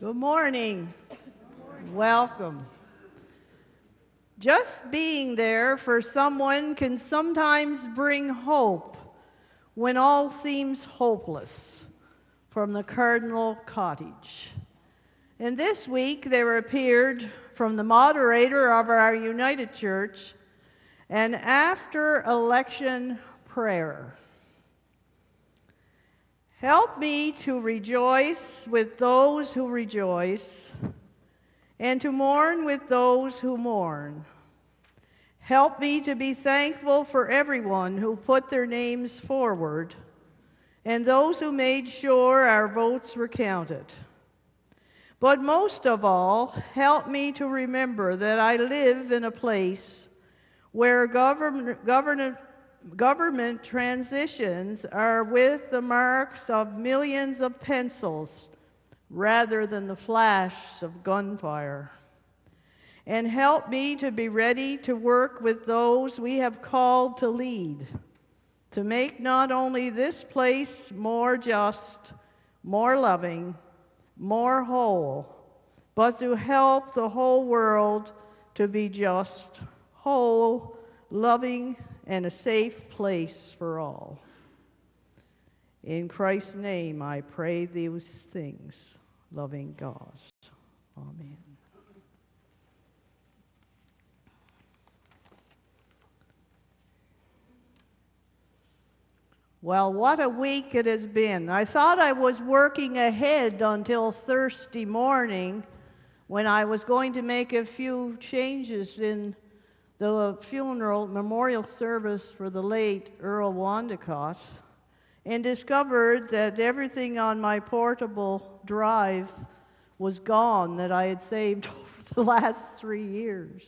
Good morning. Welcome. Just being there for someone can sometimes bring hope when all seems hopeless. From the Cardinal Cottage. And this week there appeared from the moderator of our United Church an after-election prayer. Help me to rejoice with those who rejoice, and to mourn with those who mourn. Help me to be thankful for everyone who put their names forward, and those who made sure our votes were counted. But most of all, help me to remember that I live in a place where government transitions are with the marks of millions of pencils rather than the flash of gunfire. And help me to be ready to work with those we have called to lead, to make not only this place more just, more loving, more whole, but to help the whole world to be just, whole, loving, and a safe place for all. In Christ's name I pray these things, loving God. Amen. Well, what a week it has been. I thought I was working ahead until Thursday morning when I was going to make a few changes in the funeral memorial service for the late Earl Wandicott, and discovered that everything on my portable drive was gone that I had saved over the last 3 years.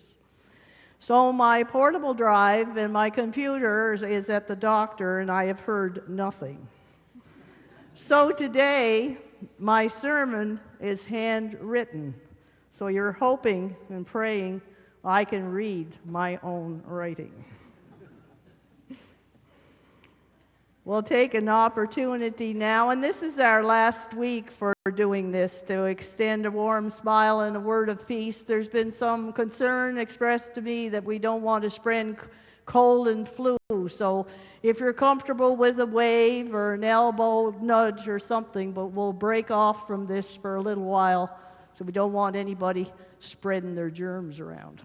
So my portable drive and my computer is at the doctor, and I have heard nothing. So today, my sermon is handwritten. So you're hoping and praying I can read my own writing. We'll take an opportunity now, and this is our last week for doing this, to extend a warm smile and a word of peace. There's been some concern expressed to me that we don't want to spread cold and flu, so if you're comfortable with a wave or an elbow nudge or something, but we'll break off from this for a little while, so we don't want anybody spreading their germs around.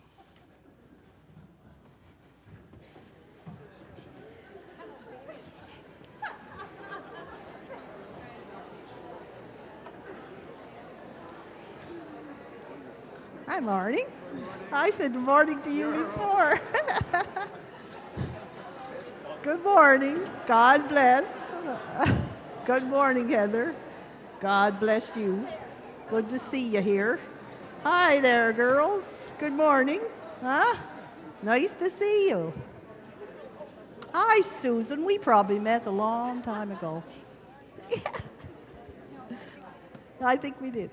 Hi, morning. I said good morning to you before. Good morning. God bless. Good morning, Heather. God bless you. Good to see you here. Hi there, girls. Good morning. Huh? Nice to see you. Hi, Susan. We probably met a long time ago. Yeah. I think we did.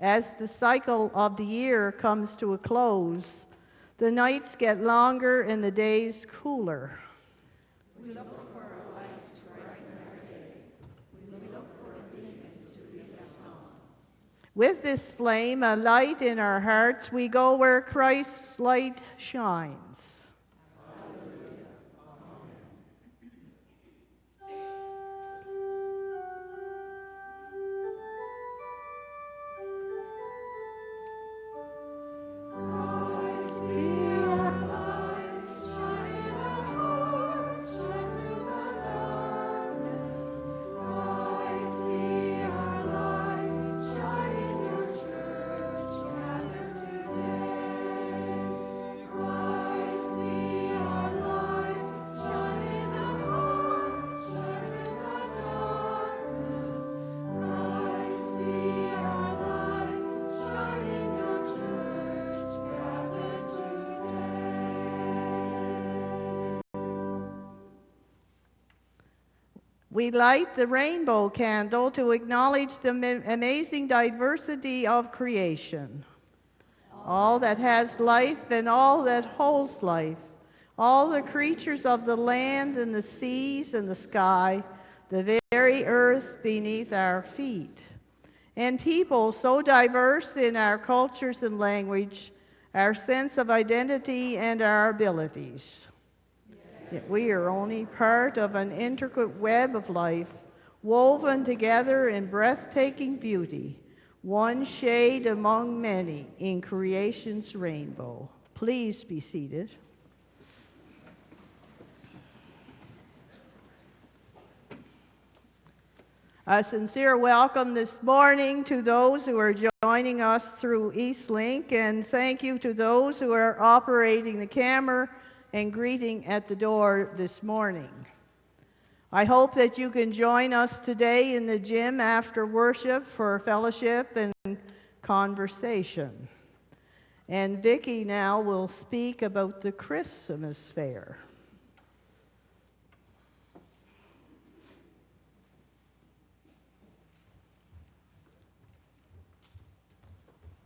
As the cycle of the year comes to a close, the nights get longer and the days cooler. We look for a With this flame, a light in our hearts, we go where Christ's light shines. We light the rainbow candle to acknowledge the amazing diversity of creation. All that has life and all that holds life, all the creatures of the land and the seas and the sky, the very earth beneath our feet. And people so diverse in our cultures and language, our sense of identity and our abilities. Yet we are only part of an intricate web of life, woven together in breathtaking beauty, one shade among many in creation's rainbow. Please be seated. A sincere welcome this morning to those who are joining us through Eastlink, and thank you to those who are operating the camera and greeting at the door this morning. I hope that you can join us today in the gym after worship for fellowship and conversation. And Vicki now will speak about the Christmas fair.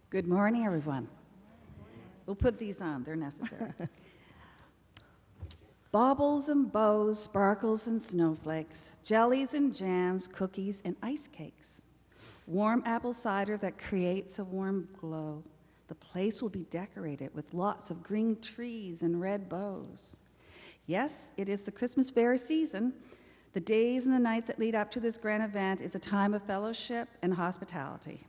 Good morning, everyone. We'll put these on, they're necessary. Baubles and bows, sparkles and snowflakes, jellies and jams, cookies and ice cakes. Warm apple cider that creates a warm glow. The place will be decorated with lots of green trees and red bows. Yes, it is the Christmas fair season. The days and the nights that lead up to this grand event is a time of fellowship and hospitality.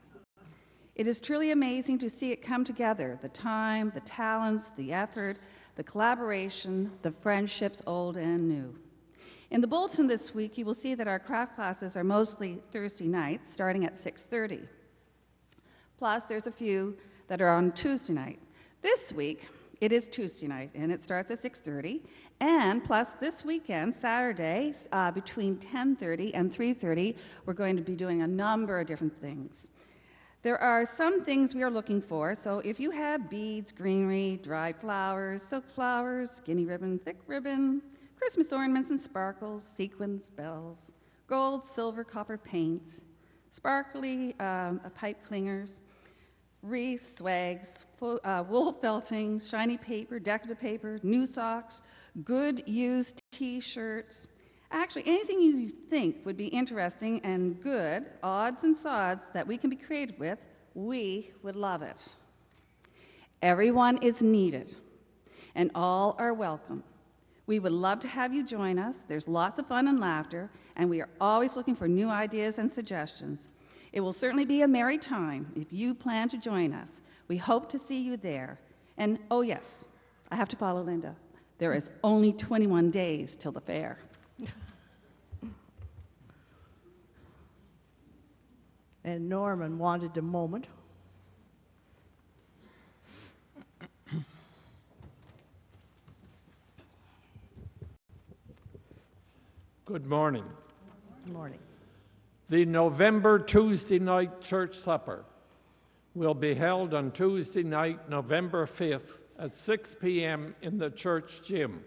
It is truly amazing to see it come together, the time, the talents, the effort, the collaboration, the friendships old and new. In the bulletin this week, you will see that our craft classes are mostly Thursday nights, starting at 6:30. Plus, there's a few that are on Tuesday night. This week, it is Tuesday night, and it starts at 6:30. And plus, this weekend, Saturday, between 10:30 and 3:30, we're going to be doing a number of different things. There are some things we are looking for, so if you have beads, greenery, dried flowers, silk flowers, skinny ribbon, thick ribbon, Christmas ornaments and sparkles, sequins, bells, gold, silver, copper paint, sparkly pipe clingers, wreaths, swags, wool felting, shiny paper, decorative paper, new socks, good used t-shirts. Actually, anything you think would be interesting and good, odds and sods that we can be creative with, we would love it. Everyone is needed, and all are welcome. We would love to have you join us. There's lots of fun and laughter, and we are always looking for new ideas and suggestions. It will certainly be a merry time if you plan to join us. We hope to see you there. And, oh yes, I have to follow Linda. There is only 21 days till the fair. And Norman wanted a moment. Good morning. Good morning. The November Tuesday night church supper will be held on Tuesday night, November 5th at 6 p.m. in the church gym.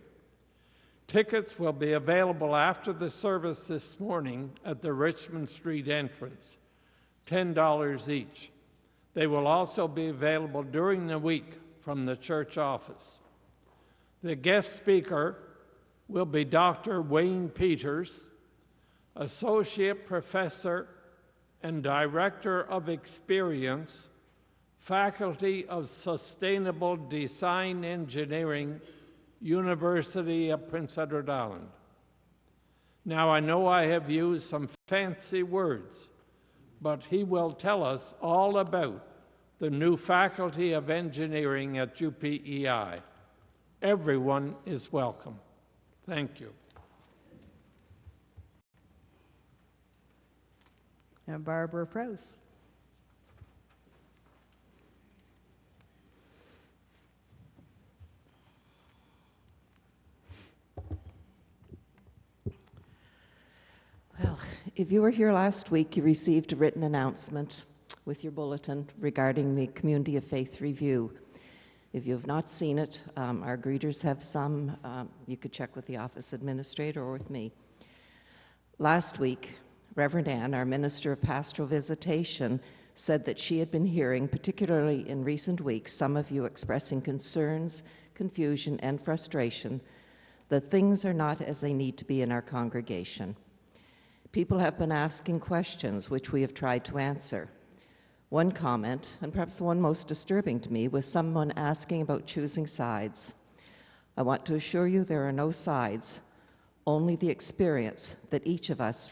Tickets will be available after the service this morning at the Richmond Street entrance, $10 each. They will also be available during the week from the church office. The guest speaker will be Dr. Wayne Peters, Associate Professor and Director of Experience, Faculty of Sustainable Design Engineering, University of Prince Edward Island. Now, I know I have used some fancy words, but he will tell us all about the new Faculty of Engineering at UPEI. Everyone is welcome. Thank you. And Barbara Prowse. Well, if you were here last week, you received a written announcement with your bulletin regarding the Community of Faith Review. If you have not seen it, our greeters have some. You could check with the office administrator or with me. Last week, Reverend Ann, our Minister of Pastoral Visitation, said that she had been hearing, particularly in recent weeks, some of you expressing concerns, confusion, and frustration that things are not as they need to be in our congregation. People have been asking questions which we have tried to answer. One comment, and perhaps the one most disturbing to me, was someone asking about choosing sides. I want to assure you there are no sides, only the experience that each of us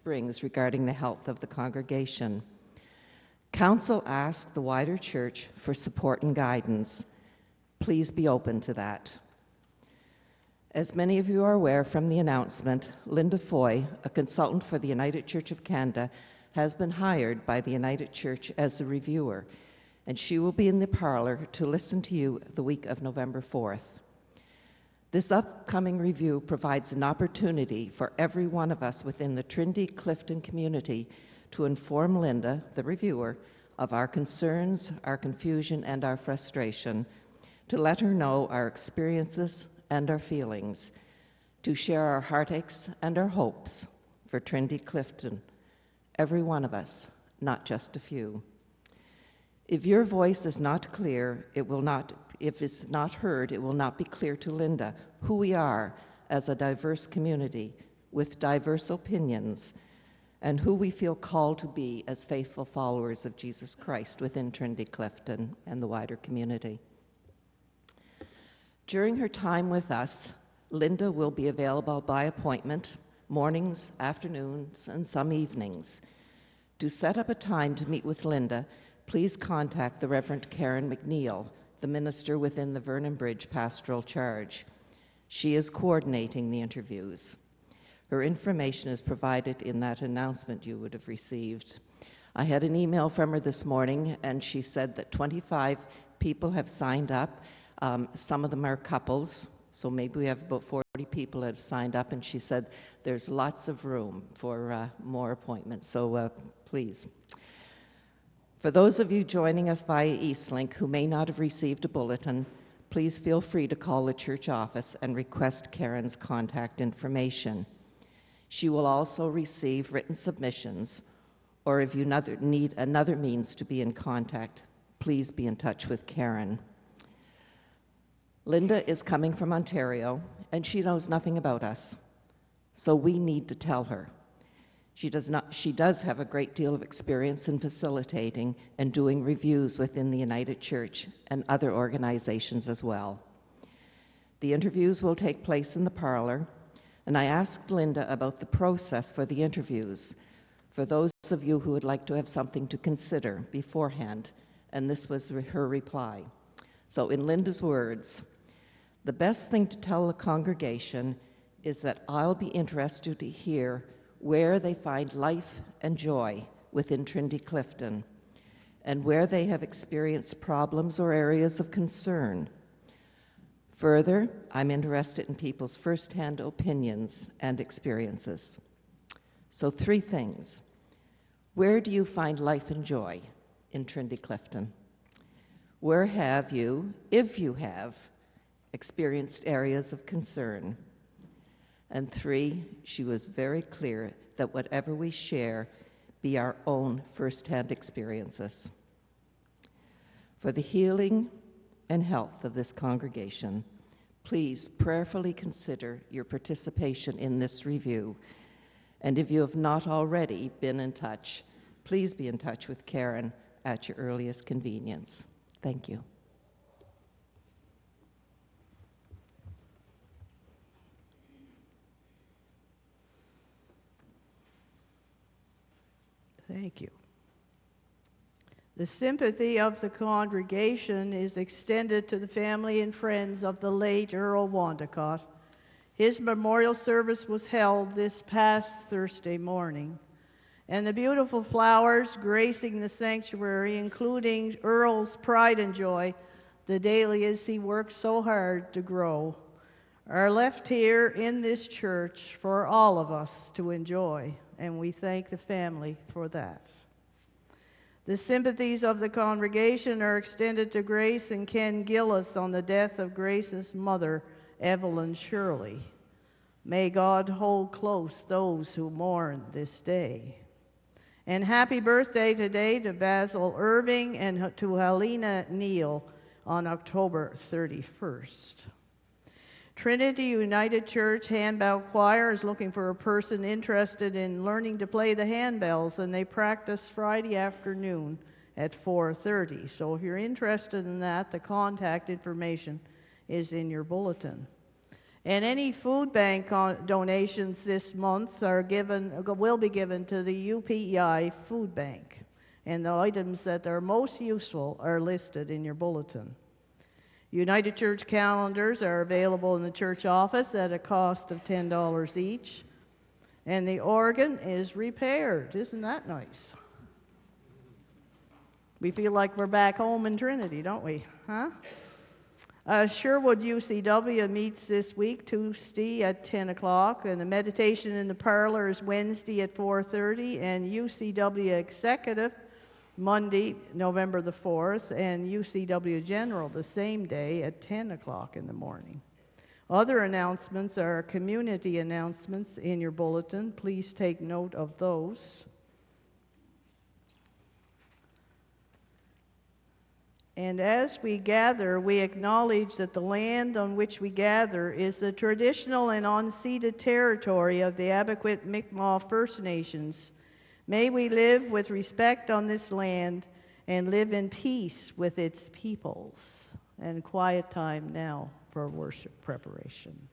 brings regarding the health of the congregation. Council asked the wider church for support and guidance. Please be open to that. As many of you are aware from the announcement, Linda Foy, a consultant for the United Church of Canada, has been hired by the United Church as a reviewer, and she will be in the parlor to listen to you the week of November 4th. This upcoming review provides an opportunity for every one of us within the Trinity Clifton community to inform Linda, the reviewer, of our concerns, our confusion, and our frustration, to let her know our experiences and our feelings, to share our heartaches and our hopes for Trinity Clifton, every one of us, not just a few. If your voice is not clear, if it's not heard, it will not be clear to Linda who we are as a diverse community with diverse opinions and who we feel called to be as faithful followers of Jesus Christ within Trinity Clifton and the wider community. During her time with us, Linda will be available by appointment, mornings, afternoons, and some evenings. To set up a time to meet with Linda, please contact the Reverend Karen McNeil, the minister within the Vernon Bridge Pastoral Charge. She is coordinating the interviews. Her information is provided in that announcement you would have received. I had an email from her this morning, and she said that 25 people have signed up. Some of them are couples, so maybe we have about 40 people that have signed up, and she said there's lots of room for more appointments, so please. For those of you joining us via Eastlink who may not have received a bulletin, please feel free to call the church office and request Karen's contact information. She will also receive written submissions, or if you need another means to be in contact, please be in touch with Karen. Linda is coming from Ontario, and she knows nothing about us, so we need to tell her. She does have a great deal of experience in facilitating and doing reviews within the United Church and other organizations as well. The interviews will take place in the parlor, and I asked Linda about the process for the interviews, for those of you who would like to have something to consider beforehand, and this was her reply. So in Linda's words, the best thing to tell the congregation is that I'll be interested to hear where they find life and joy within Trinity Clifton and where they have experienced problems or areas of concern. Further, I'm interested in people's firsthand opinions and experiences. So 3 things. Where do you find life and joy in Trinity Clifton? Where have you, if you have, experienced areas of concern? And 3, she was very clear that whatever we share be our own firsthand experiences. For the healing and health of this congregation, please prayerfully consider your participation in this review. And if you have not already been in touch, please be in touch with Karen at your earliest convenience. Thank you. Thank you. The sympathy of the congregation is extended to the family and friends of the late Earl Wandicott. His memorial service was held this past Thursday morning, and the beautiful flowers gracing the sanctuary, including Earl's pride and joy, the dahlias he worked so hard to grow, are left here in this church for all of us to enjoy, and we thank the family for that. The sympathies of the congregation are extended to Grace and Ken Gillis on the death of Grace's mother, Evelyn Shirley. May God hold close those who mourn this day. And happy birthday today to Basil Irving and to Helena Neal on October 31st. Trinity United Church Handbell Choir is looking for a person interested in learning to play the handbells, and they practice Friday afternoon at 4:30. So if you're interested in that, the contact information is in your bulletin. And any food bank donations this month will be given to the UPEI food bank, and the items that are most useful are listed in your bulletin. United Church calendars are available in the church office at a cost of $10 each. And the organ is repaired. Isn't that nice? We feel like we're back home in Trinity, don't we? Huh? Sherwood UCW meets this week, Tuesday at 10 o'clock, and the meditation in the parlor is Wednesday at 4:30, and UCW Executive Monday, November the 4th, and UCW General the same day at 10 o'clock in the morning. Other announcements are community announcements in your bulletin. Please take note of those. And as we gather, we acknowledge that the land on which we gather is the traditional and unceded territory of the Abequit Mi'kmaq First Nations. May we live with respect on this land and live in peace with its peoples. And quiet time now for worship preparation.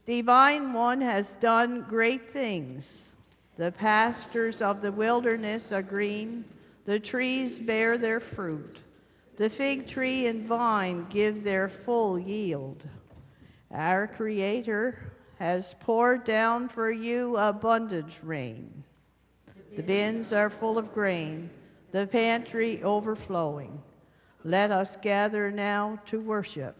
Divine One has done great things. The pastures of the wilderness are green. The trees bear their fruit. The fig tree and vine give their full yield. Our Creator has poured down for you abundant rain. The bins are full of grain, the pantry overflowing. Let us gather now to worship.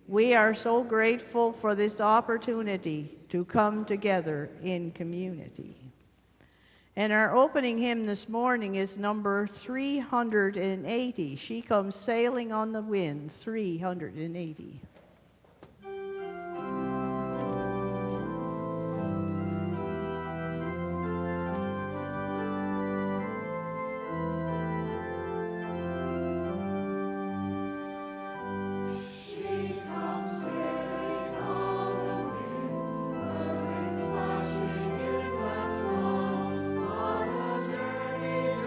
We are so grateful for this opportunity to come together in community. And our opening hymn this morning is number 380. She comes sailing on the wind, 380. Journey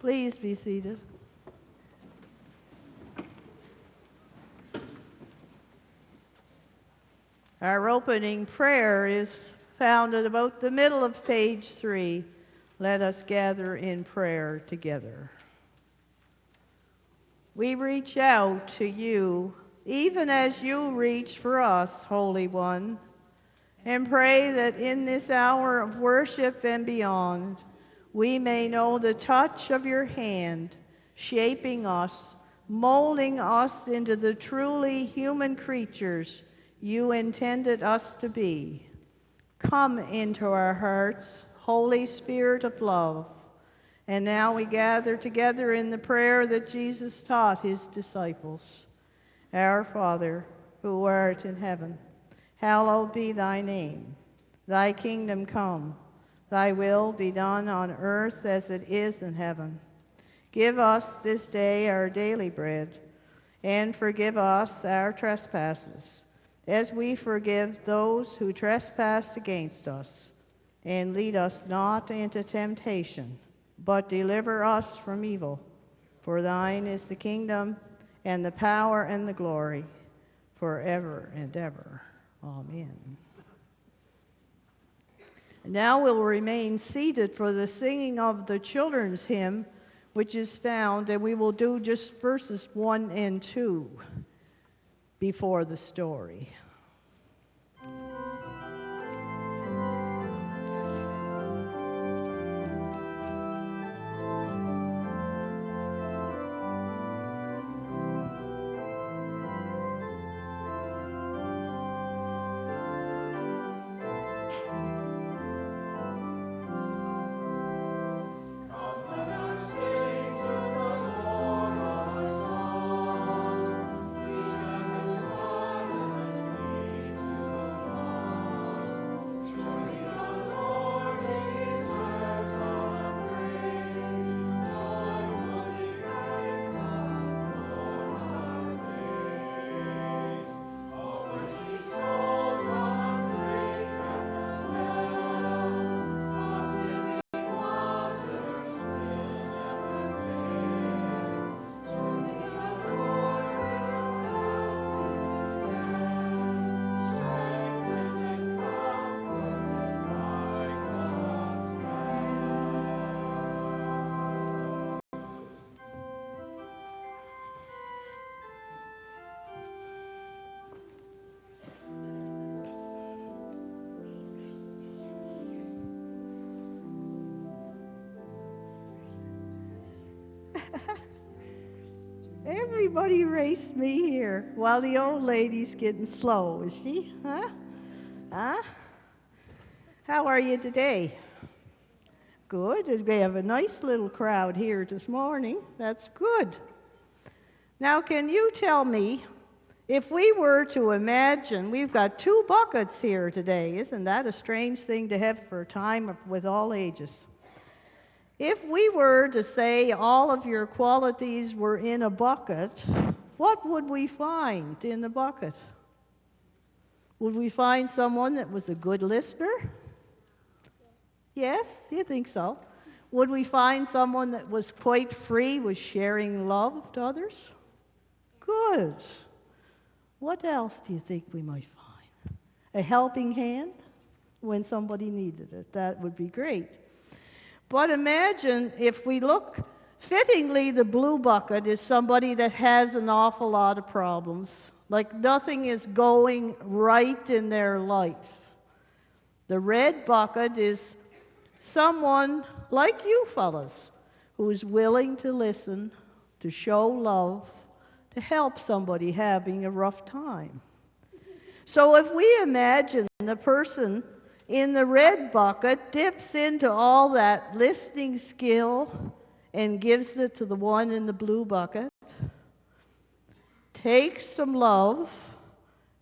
Please be seated. Our opening prayer is found at about the middle of page 3. Let us gather in prayer together. We reach out to you, even as you reach for us, Holy One, and pray that in this hour of worship and beyond, we may know the touch of your hand, shaping us, molding us into the truly human creatures you intended us to be. Come into our hearts, Holy Spirit of love. And now we gather together in the prayer that Jesus taught his disciples. Our Father, who art in heaven, hallowed be thy name. Thy kingdom come, thy will be done on earth as it is in heaven. Give us this day our daily bread, and forgive us our trespasses, as we forgive those who trespass against us. And lead us not into temptation, but deliver us from evil. For thine is the kingdom, and the power, and the glory, forever and ever. Amen. And now we'll remain seated for the singing of the children's hymn, which is found, and we will do just verses 1 and 2 before the story. Everybody raced me here while the old lady's getting slow, is she? Huh? Huh? How are you today? Good. We have a nice little crowd here this morning. That's good. Now, can you tell me, if we were to imagine, we've got 2 buckets here today. Isn't that a strange thing to have for a time with all ages? If we were to say all of your qualities were in a bucket, what would we find in the bucket? Would we find someone that was a good listener? Yes, you think so? Would we find someone that was quite free with sharing love to others? Good. What else do you think we might find? A helping hand when somebody needed it. That would be great. But imagine if we look, fittingly, the blue bucket is somebody that has an awful lot of problems, like nothing is going right in their life. The red bucket is someone like you fellas, who is willing to listen, to show love, to help somebody having a rough time. So if we imagine the person in the red bucket dips into all that listening skill and gives it to the one in the blue bucket, takes some love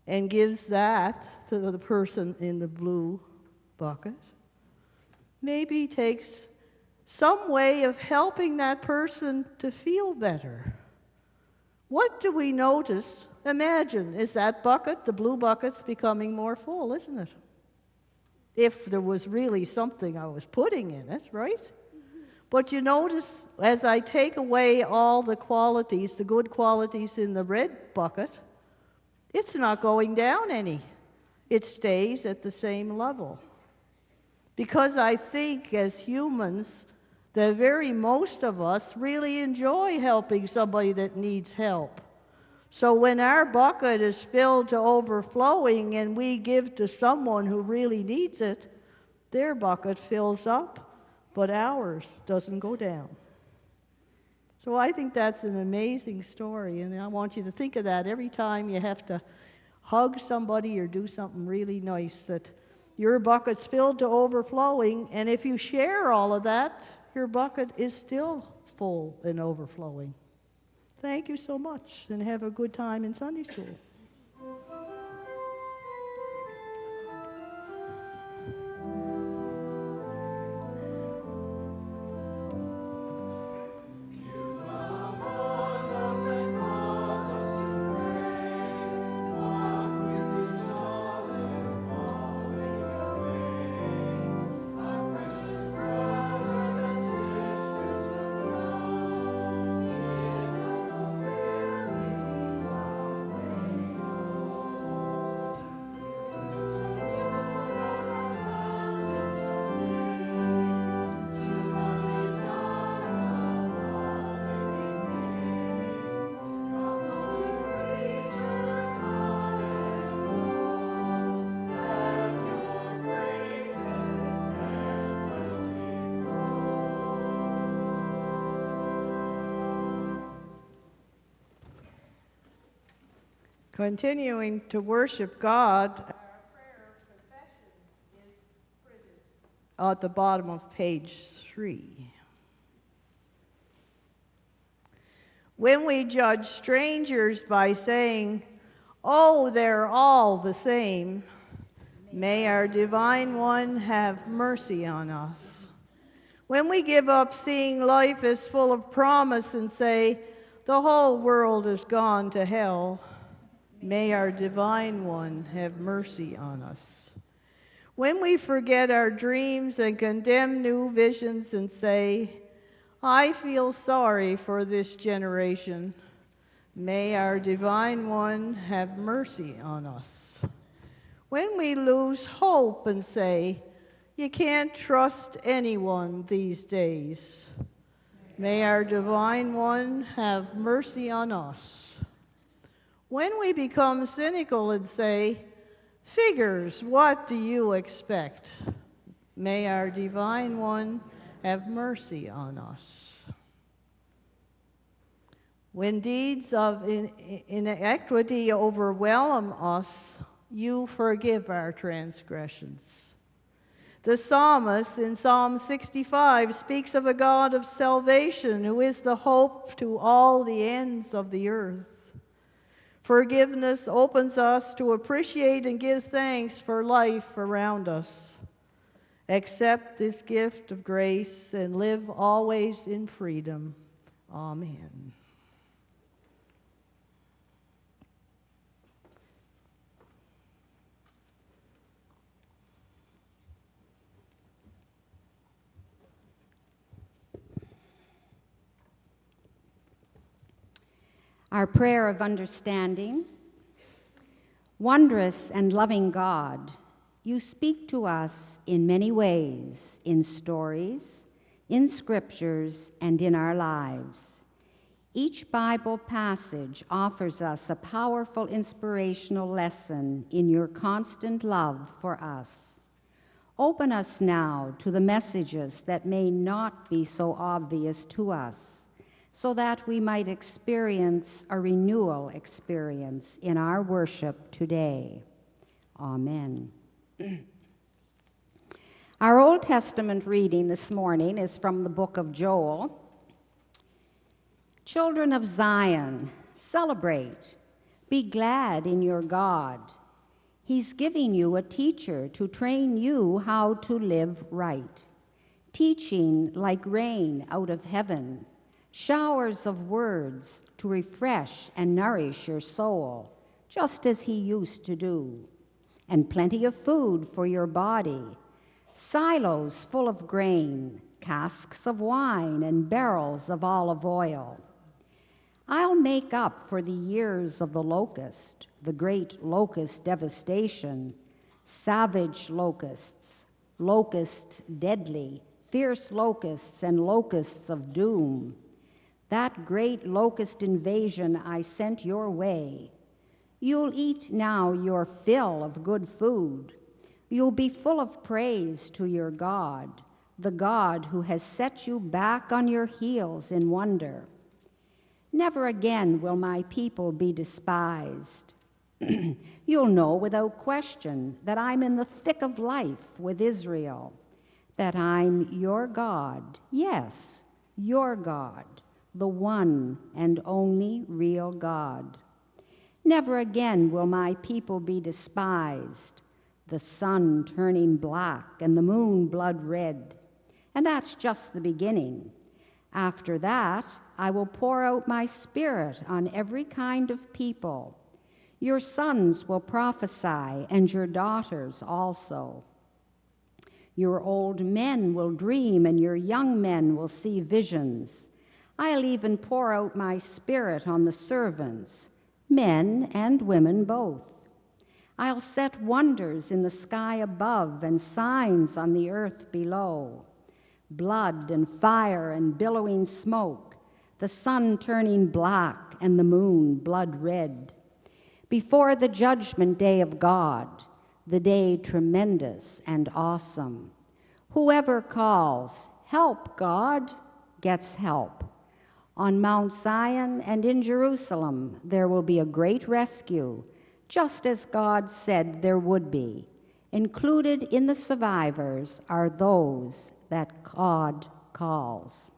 and gives that to the person in the blue bucket, maybe takes some way of helping that person to feel better. What do we notice? Imagine, is that bucket, the blue bucket's becoming more full, isn't it? If there was really something I was putting in it, right? But you notice, as I take away all the qualities, the good qualities in the red bucket, it's not going down any. It stays at the same level. Because I think as humans, the very most of us really enjoy helping somebody that needs help. So when our bucket is filled to overflowing and we give to someone who really needs it, their bucket fills up, but ours doesn't go down. So I think that's an amazing story, and I want you to think of that every time you have to hug somebody or do something really nice, that your bucket's filled to overflowing, and if you share all of that, your bucket is still full and overflowing. Thank you so much, and have a good time in Sunday school. Continuing to worship God, our prayer of confession is printed at the bottom of page 3. When we judge strangers by saying, "Oh, they're all the same," may our Divine One have mercy on us. When we give up seeing life as full of promise and say, "The whole world has gone to hell," may our Divine One have mercy on us. When we forget our dreams and condemn new visions and say, "I feel sorry for this generation," may our Divine One have mercy on us. When we lose hope and say, "You can't trust anyone these days," may our Divine One have mercy on us. When we become cynical and say, "Figures, what do you expect?" may our Divine One have mercy on us. When deeds of inequity overwhelm us, you forgive our transgressions. The psalmist in Psalm 65 speaks of a God of salvation who is the hope to all the ends of the earth. Forgiveness opens us to appreciate and give thanks for life around us. Accept this gift of grace and live always in freedom. Amen. Our prayer of understanding. Wondrous and loving God, you speak to us in many ways, in stories, in scriptures, and in our lives. Each Bible passage offers us a powerful inspirational lesson in your constant love for us. Open us now to the messages that may not be so obvious to us, so that we might experience a renewal experience in our worship today. Amen. Our Old Testament reading this morning is from the book of Joel. Children of Zion, celebrate. Be glad in your God. He's giving you a teacher to train you how to live right. Teaching like rain out of heaven, showers of words to refresh and nourish your soul, just as he used to do, and plenty of food for your body, silos full of grain, casks of wine and barrels of olive oil. I'll make up for the years of the locust, the great locust devastation, savage locusts, locusts deadly, fierce locusts and locusts of doom. That great locust invasion I sent your way. You'll eat now your fill of good food. You'll be full of praise to your God, the God who has set you back on your heels in wonder. Never again will my people be despised. You'll know without question that I'm in the thick of life with Israel, that I'm your God, yes, your God, the one and only real God. Never again will my people be despised, the sun turning black and the moon blood red. And that's just the beginning. After that, I will pour out my spirit on every kind of people. Your sons will prophesy, and your daughters also. Your old men will dream, and your young men will see visions. I'll even pour out my spirit on the servants, men and women both. I'll set wonders in the sky above and signs on the earth below. Blood and fire and billowing smoke, the sun turning black and the moon blood red. Before the judgment day of God, the day tremendous and awesome. Whoever calls, "Help, God," gets help. On Mount Zion and in Jerusalem, there will be a great rescue, just as God said there would be. Included in the survivors are those that God calls.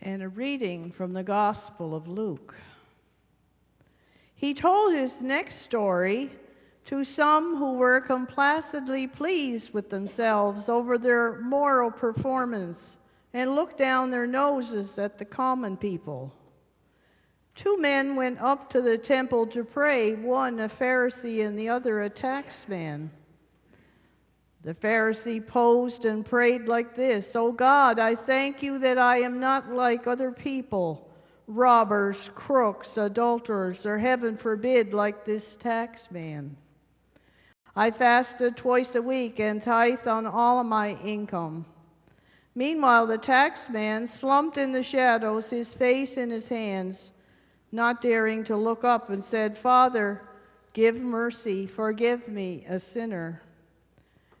And a reading from the Gospel of Luke. He told his next story to some who were complacently pleased with themselves over their moral performance and looked down their noses at the common people. 2 men went up to the temple to pray, one a Pharisee and the other a taxman. The Pharisee posed and prayed like this: "O God, I thank you that I am not like other people, robbers, crooks, adulterers, or heaven forbid, like this taxman. I fasted twice a week and tithe on all of my income." Meanwhile, the taxman slumped in the shadows, his face in his hands, not daring to look up, and said, "Father, give mercy, forgive me, a sinner."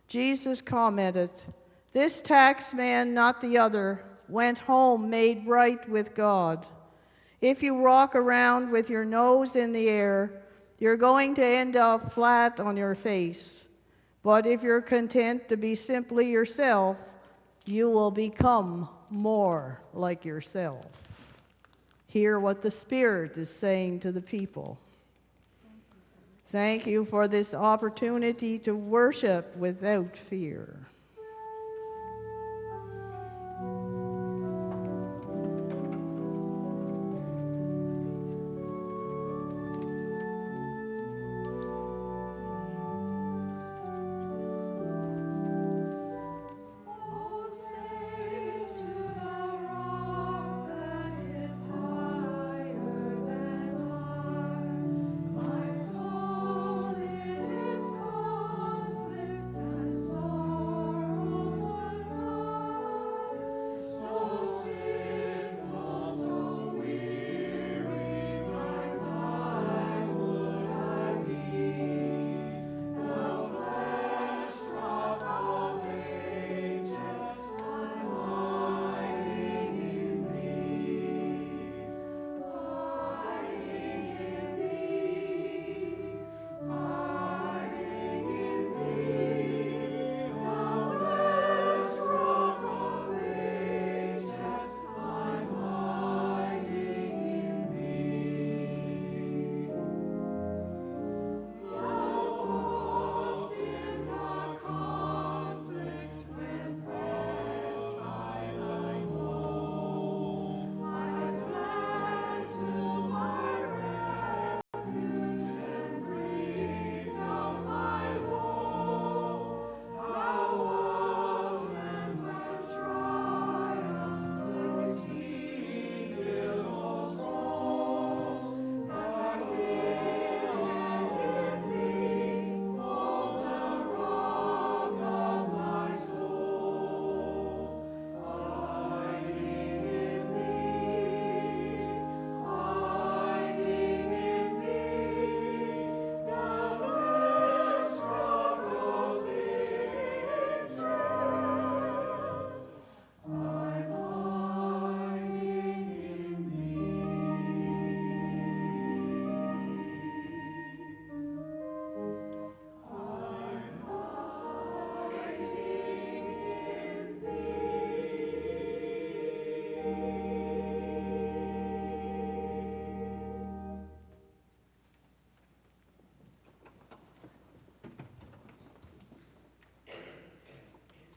Jesus commented, "This taxman, not the other, went home made right with God. If you walk around with your nose in the air, you're going to end up flat on your face. But if you're content to be simply yourself, you will become more like yourself." Hear what the Spirit is saying to the people. Thank you for this opportunity to worship without fear. Soul in its conflicts and sorrows.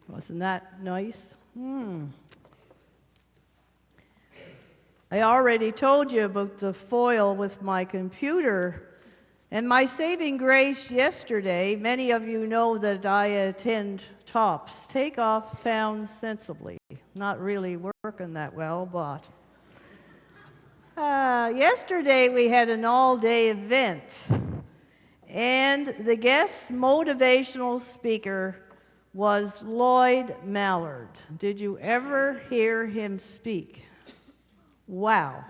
Wasn't that nice? I already told you about the foil with my computer. And my saving grace yesterday, many of you know that I attend TOPS, Take Off Pounds Sensibly. Not really working that well, but. Yesterday we had an all-day event. And the guest motivational speaker was Lloyd Mallard. Did you ever hear him speak? Wow,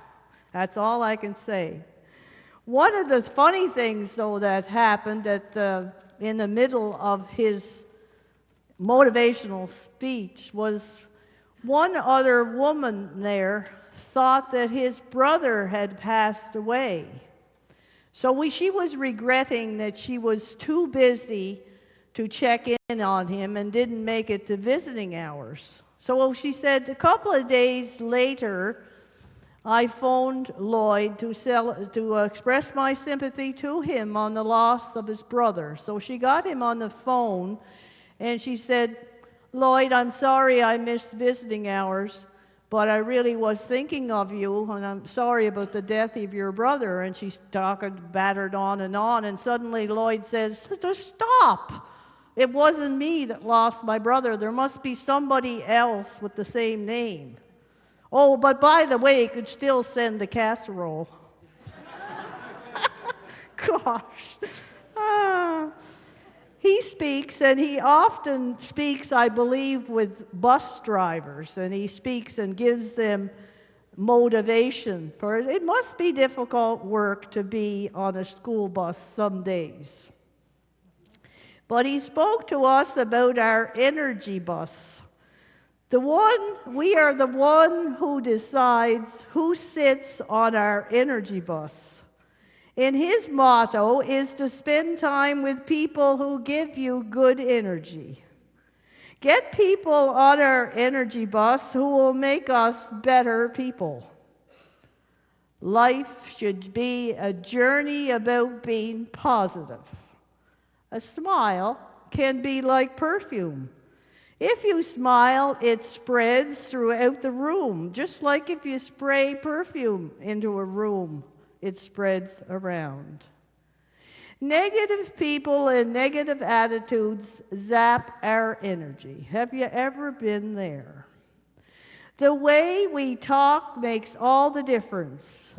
that's all I can say. One of the funny things, though, that happened in the middle of his motivational speech was one other woman there thought that his brother had passed away. So she was regretting that she was too busy to check in on him and didn't make it to visiting hours. So she said a couple of days later, I phoned Lloyd to express my sympathy to him on the loss of his brother. So she got him on the phone, and she said, Lloyd, I'm sorry I missed visiting hours, but I really was thinking of you, and I'm sorry about the death of your brother. And she's talking, battered on, and suddenly Lloyd says, just stop. It wasn't me that lost my brother. There must be somebody else with the same name. Oh, but by the way, you could still send the casserole. Gosh. He speaks, and he often speaks, I believe, with bus drivers, and he speaks and gives them motivation. For it must be difficult work to be on a school bus some days. But he spoke to us about our energy bus. We are the one who decides who sits on our energy bus. And his motto is to spend time with people who give you good energy. Get people on our energy bus who will make us better people. Life should be a journey about being positive. A smile can be like perfume. If you smile, it spreads throughout the room, just like if you spray perfume into a room, it spreads around. Negative people and negative attitudes zap our energy. Have you ever been there? The way we talk makes all the difference.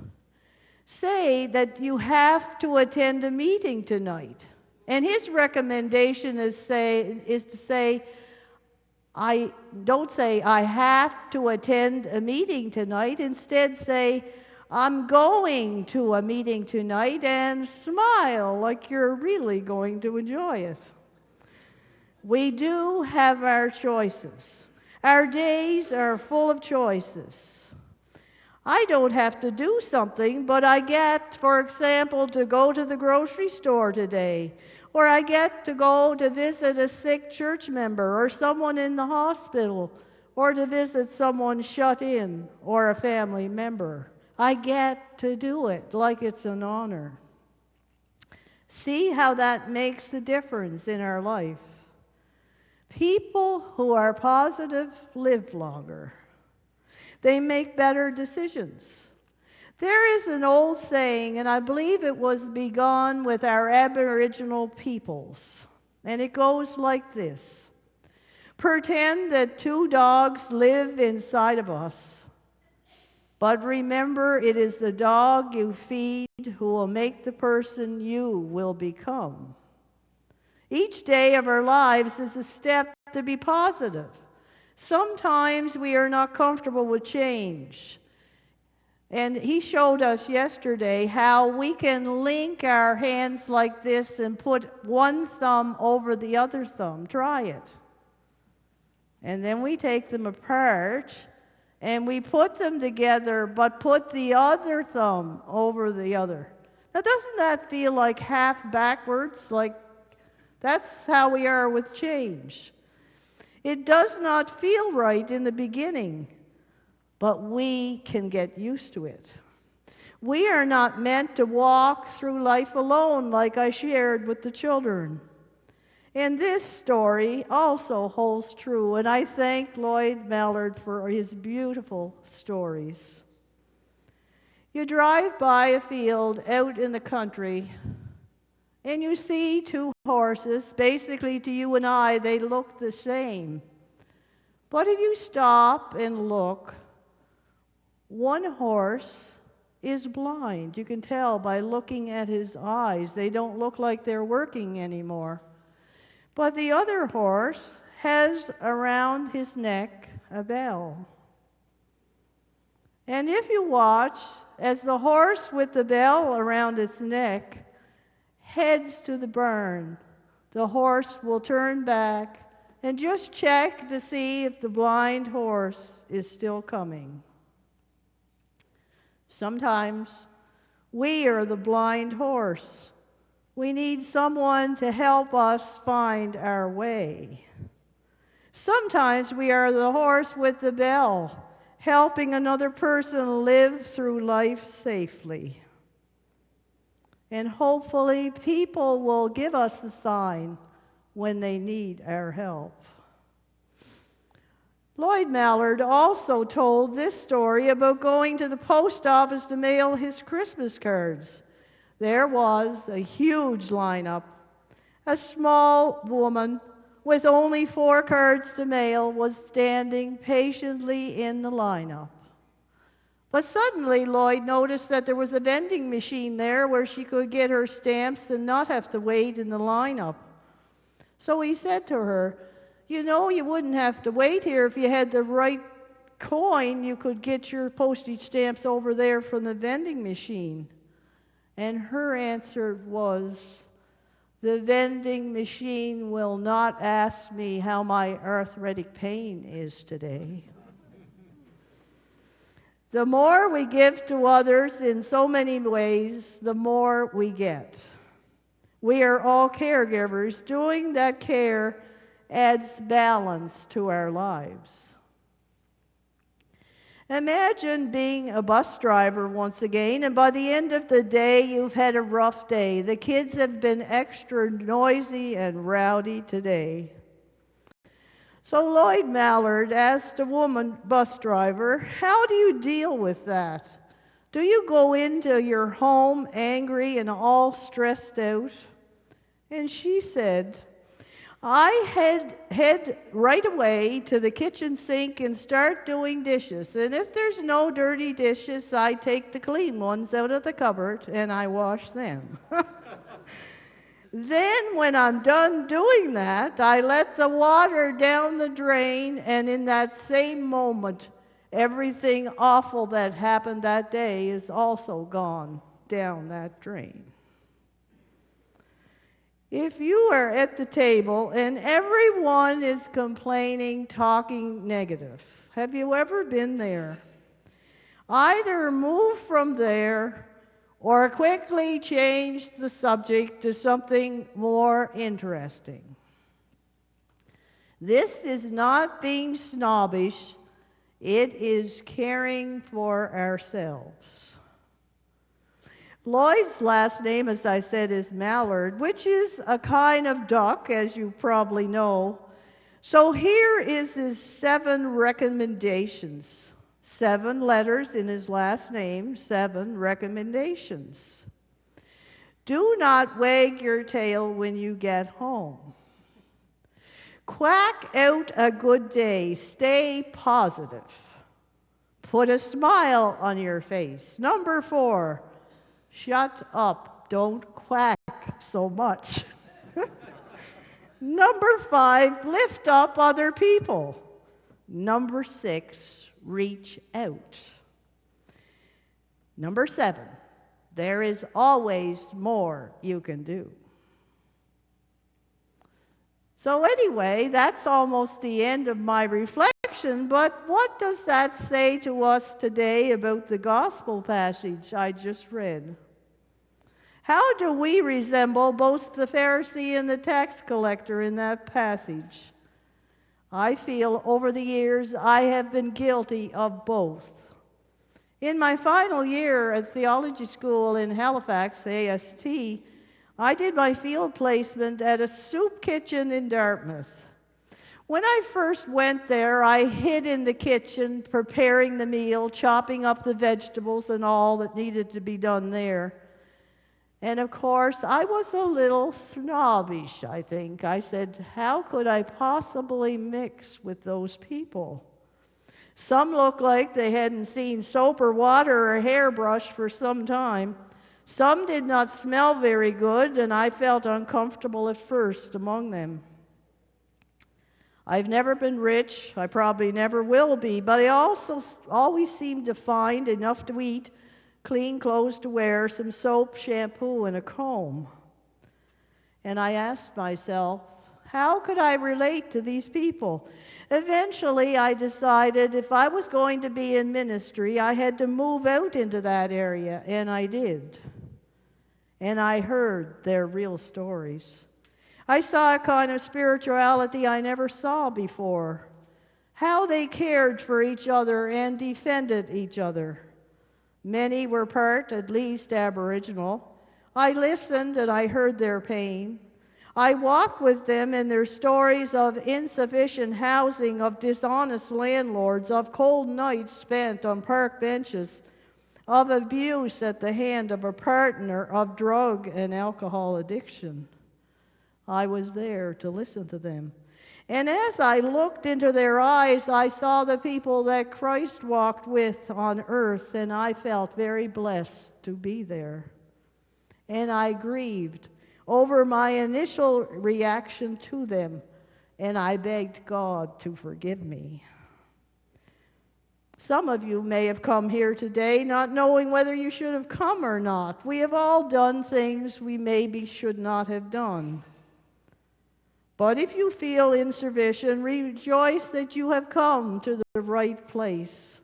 Say that you have to attend a meeting tonight. And his recommendation is to say, don't say, I have to attend a meeting tonight. Instead, say, I'm going to a meeting tonight, and smile like you're really going to enjoy it. We do have our choices. Our days are full of choices. I don't have to do something, but I get, for example, to go to the grocery store today, or I get to go to visit a sick church member or someone in the hospital, or to visit someone shut in or a family member. I get to do it like it's an honor. See how that makes the difference in our life. People who are positive live longer. They make better decisions. There is an old saying, and I believe it was begun with our Aboriginal peoples, and it goes like this. Pretend that two dogs live inside of us, but remember it is the dog you feed who will make the person you will become. Each day of our lives is a step to be positive. Sometimes we are not comfortable with change. And he showed us yesterday how we can link our hands like this and put one thumb over the other thumb. Try it. And then we take them apart and we put them together, but put the other thumb over the other. Now, doesn't that feel like half backwards? Like that's how we are with change. It does not feel right in the beginning. but we can get used to it. We are not meant to walk through life alone, like I shared with the children. And this story also holds true, and I thank Lloyd Mallard for his beautiful stories. You drive by a field out in the country, and you see two horses. Basically, to you and I, they look the same. But if you stop and look, one horse is blind. You can tell by looking at his eyes. They don't look like they're working anymore. But the other horse has around his neck a bell. And if you watch, as the horse with the bell around its neck heads to the burn, the horse will turn back and just check to see if the blind horse is still coming. Sometimes we are the blind horse. We need someone to help us find our way. Sometimes we are the horse with the bell, helping another person live through life safely. And hopefully people will give us the sign when they need our help. Lloyd Mallard also told this story about going to the post office to mail his Christmas cards. There was a huge lineup. A small woman with only 4 cards to mail was standing patiently in the lineup. But suddenly Lloyd noticed that there was a vending machine there where she could get her stamps and not have to wait in the lineup. So he said to her, "You know, you wouldn't have to wait here if you had the right coin. You could get your postage stamps over there from the vending machine." And her answer was, "The vending machine will not ask me how my arthritic pain is today." The more we give to others in so many ways, the more we get. We are all caregivers. Doing that care adds balance to our lives. Imagine being a bus driver once again, and by the end of the day, you've had a rough day. The kids have been extra noisy and rowdy today. So Lloyd Mallard asked a woman bus driver, "How do you deal with that? Do you go into your home angry and all stressed out?" And she said, "I head right away to the kitchen sink and start doing dishes. And if there's no dirty dishes, I take the clean ones out of the cupboard and I wash them. Then when I'm done doing that, I let the water down the drain, and in that same moment, everything awful that happened that day is also gone down that drain." If you are at the table and everyone is complaining, talking negative, have you ever been there? Either move from there or quickly change the subject to something more interesting. This is not being snobbish, it is caring for ourselves. Lloyd's last name, as I said, is Mallard, which is a kind of duck, as you probably know. So here is his 7 recommendations. 7 letters in his last name, 7 recommendations. Do not wag your tail when you get home. Quack out a good day. Stay positive. Put a smile on your face. Number 4, shut up. Don't quack so much. Number 5, lift up other people. Number 6, reach out. Number 7, there is always more you can do. So anyway, that's almost the end of my reflection, but what does that say to us today about the gospel passage I just read? How do we resemble both the Pharisee and the tax collector in that passage? I feel over the years I have been guilty of both. In my final year at theology school in Halifax, AST, I did my field placement at a soup kitchen in Dartmouth. When I first went there, I hid in the kitchen, preparing the meal, chopping up the vegetables and all that needed to be done there. And of course, I was a little snobbish, I think. I said, how could I possibly mix with those people? Some looked like they hadn't seen soap or water or a hairbrush for some time. Some did not smell very good, and I felt uncomfortable at first among them. I've never been rich, I probably never will be, but I also always seem to find enough to eat, clean clothes to wear, some soap, shampoo, and a comb. And I asked myself, how could I relate to these people? Eventually, I decided if I was going to be in ministry, I had to move out into that area, and I did. And I heard their real stories. I saw a kind of spirituality I never saw before. How they cared for each other and defended each other. Many were part, at least, Aboriginal. I listened and I heard their pain. I walked with them in their stories of insufficient housing, of dishonest landlords, of cold nights spent on park benches, of abuse at the hand of a partner, of drug and alcohol addiction. I was there to listen to them. And as I looked into their eyes, I saw the people that Christ walked with on earth, and I felt very blessed to be there. And I grieved over my initial reaction to them, and I begged God to forgive me. Some of you may have come here today not knowing whether you should have come or not. We have all done things we maybe should not have done. But if you feel insufficient, rejoice that you have come to the right place.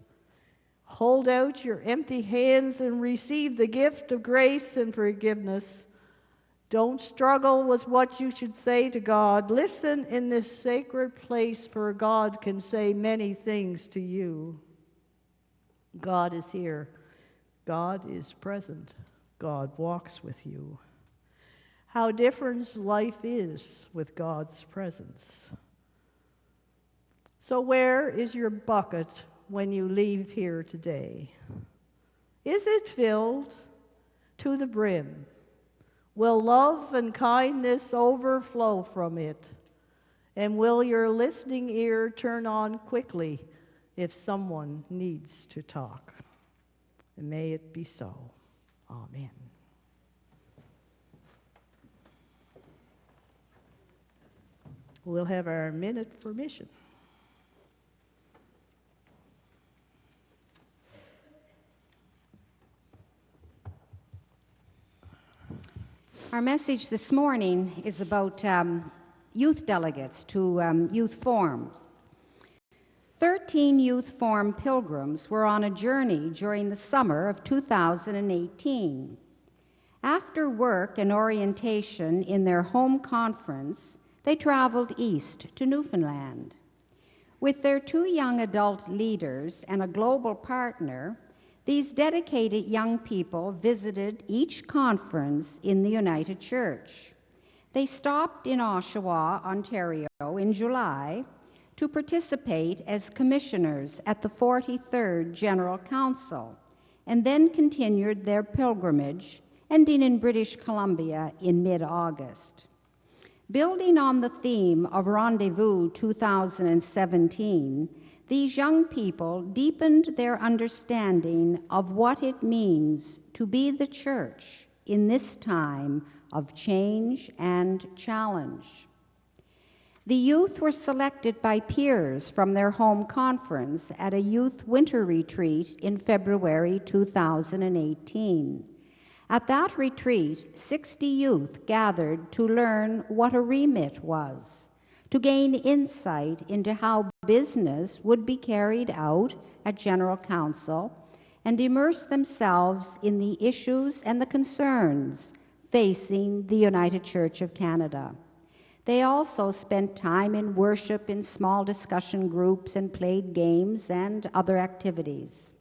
Hold out your empty hands and receive the gift of grace and forgiveness. Don't struggle with what you should say to God. Listen in this sacred place, for God can say many things to you. God is here. God is present. God walks with you. How different life is with God's presence. So where is your bucket when you leave here today? Is it filled to the brim? Will love and kindness overflow from it? And will your listening ear turn on quickly if someone needs to talk? And may it be so. Amen. We'll have our minute for mission. Our message this morning is about youth delegates to Youth Forum. 13 Youth Forum pilgrims were on a journey during the summer of 2018. After work and orientation in their home conference, they traveled east to Newfoundland. With their 2 young adult leaders and a global partner, these dedicated young people visited each conference in the United Church. They stopped in Oshawa, Ontario in July to participate as commissioners at the 43rd General Council, and then continued their pilgrimage, ending in British Columbia in mid-August. Building on the theme of Rendezvous 2017, these young people deepened their understanding of what it means to be the church in this time of change and challenge. The youth were selected by peers from their home conference at a youth winter retreat in February 2018. At that retreat, 60 youth gathered to learn what a remit was, to gain insight into how business would be carried out at General Council, and immerse themselves in the issues and the concerns facing the United Church of Canada. They also spent time in worship in small discussion groups and played games and other activities.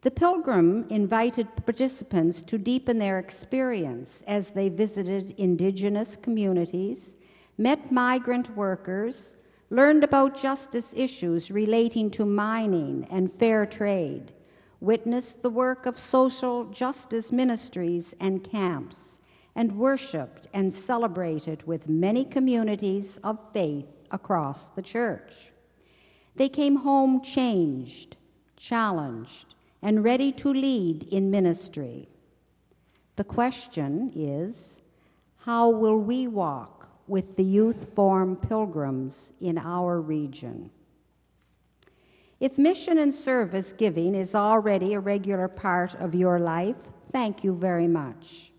The pilgrim invited participants to deepen their experience as they visited indigenous communities, met migrant workers, learned about justice issues relating to mining and fair trade, witnessed the work of social justice ministries and camps, and worshiped and celebrated with many communities of faith across the church. They came home changed, challenged, and ready to lead in ministry. The question is, how will we walk with the Youth Forum pilgrims in our region? If mission and service giving is already a regular part of your life, thank you very much.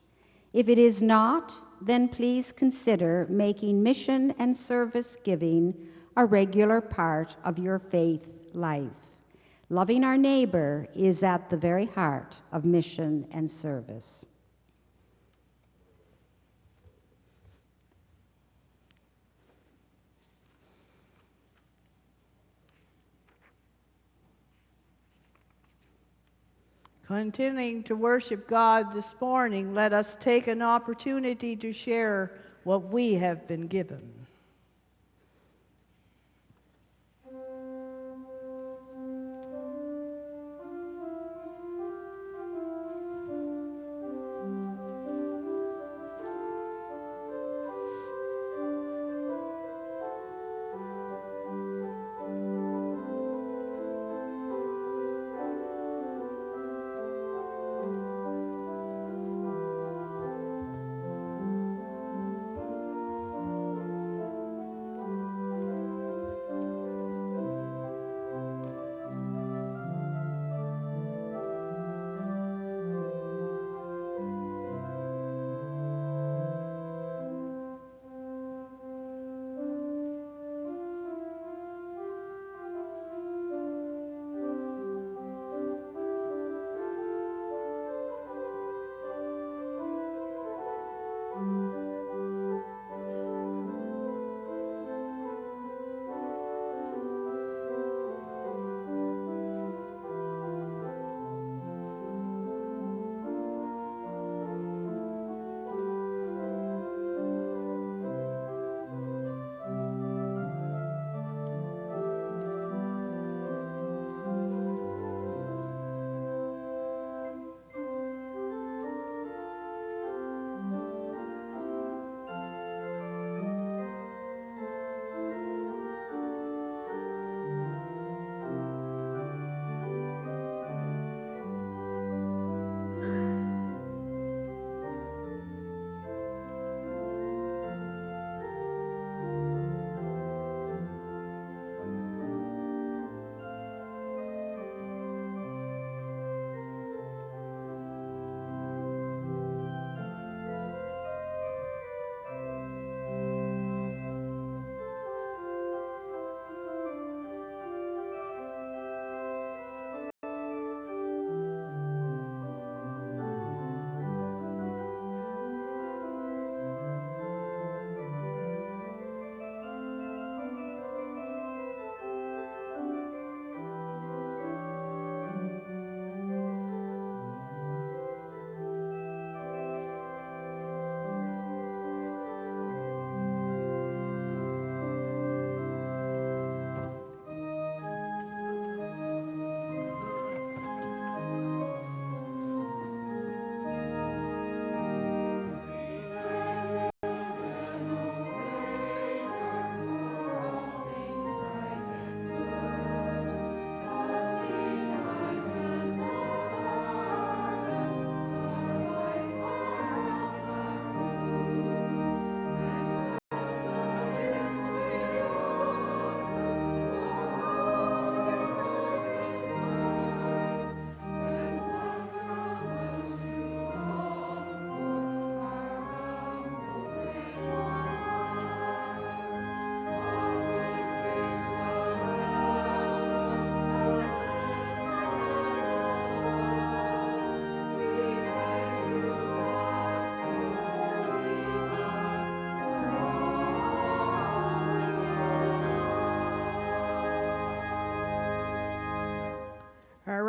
If it is not, then please consider making mission and service giving a regular part of your faith life. Loving our neighbor is at the very heart of mission and service. Continuing to worship God this morning, let us take an opportunity to share what we have been given.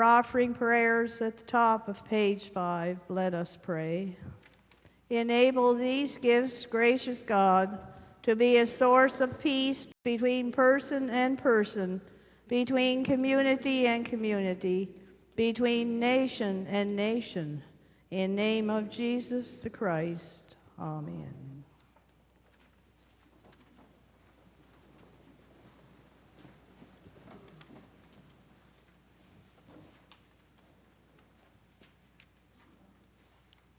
offering prayers at the top of page 5. Let us pray. Enable these gifts, gracious God, to be a source of peace between person and person, between community and community, between nation and nation. In name of Jesus the Christ. Amen.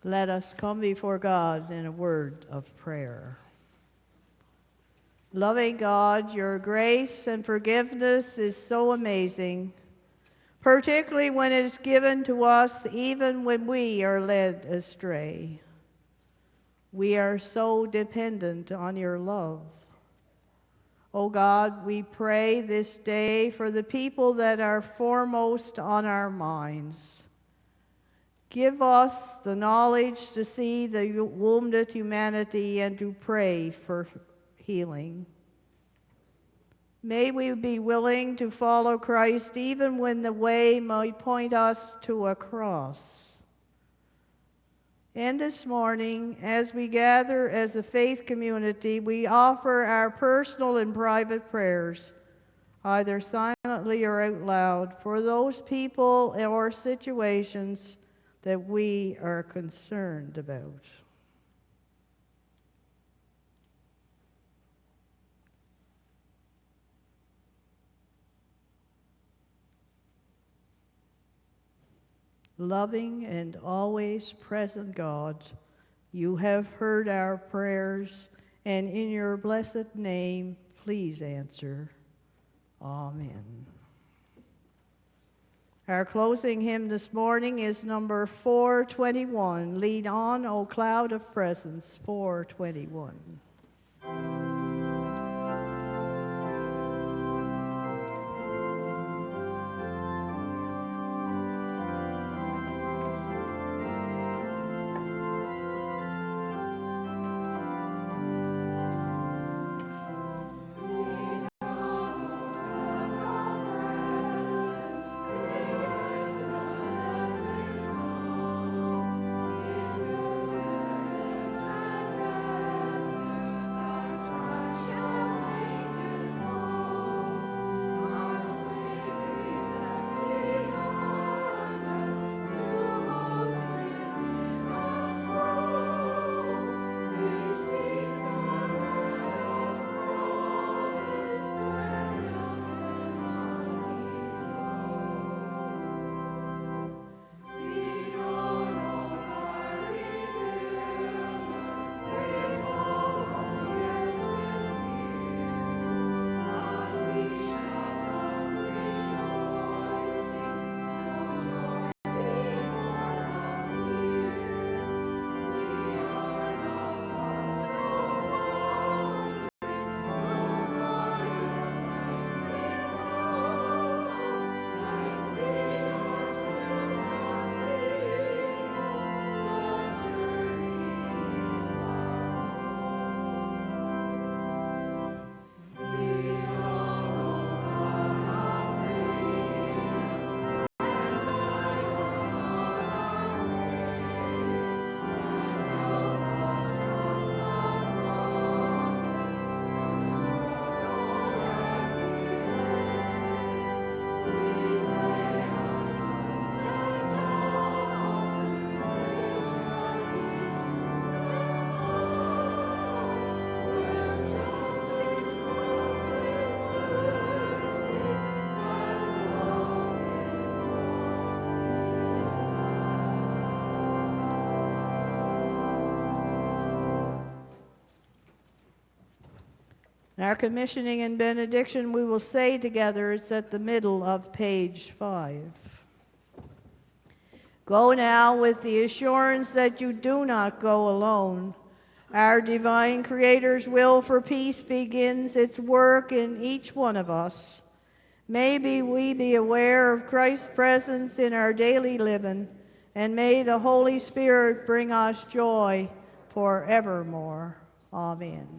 Let us come before God in a word of prayer. Loving God, your grace and forgiveness is so amazing, particularly when it is given to us even when we are led astray. We are so dependent on your love. Oh God, we pray this day for the people that are foremost on our minds. Give us the knowledge to see the wounded humanity and to pray for healing. May we be willing to follow Christ even when the way might point us to a cross. And this morning, as we gather as a faith community, we offer our personal and private prayers, either silently or out loud, for those people or situations that we are concerned about. Loving and always present God, you have heard our prayers, and in your blessed name, please answer. Amen. Our closing hymn this morning is number 421, Lead On, O Cloud of Presence, 421. Our commissioning and benediction we will say together. It's at the middle of page 5. Go now with the assurance that you do not go alone. Our divine Creator's will for peace begins its work in each one of us. Maybe we be aware of Christ's presence in our daily living, and may the Holy Spirit bring us joy forevermore. Amen.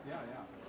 Yeah, yeah.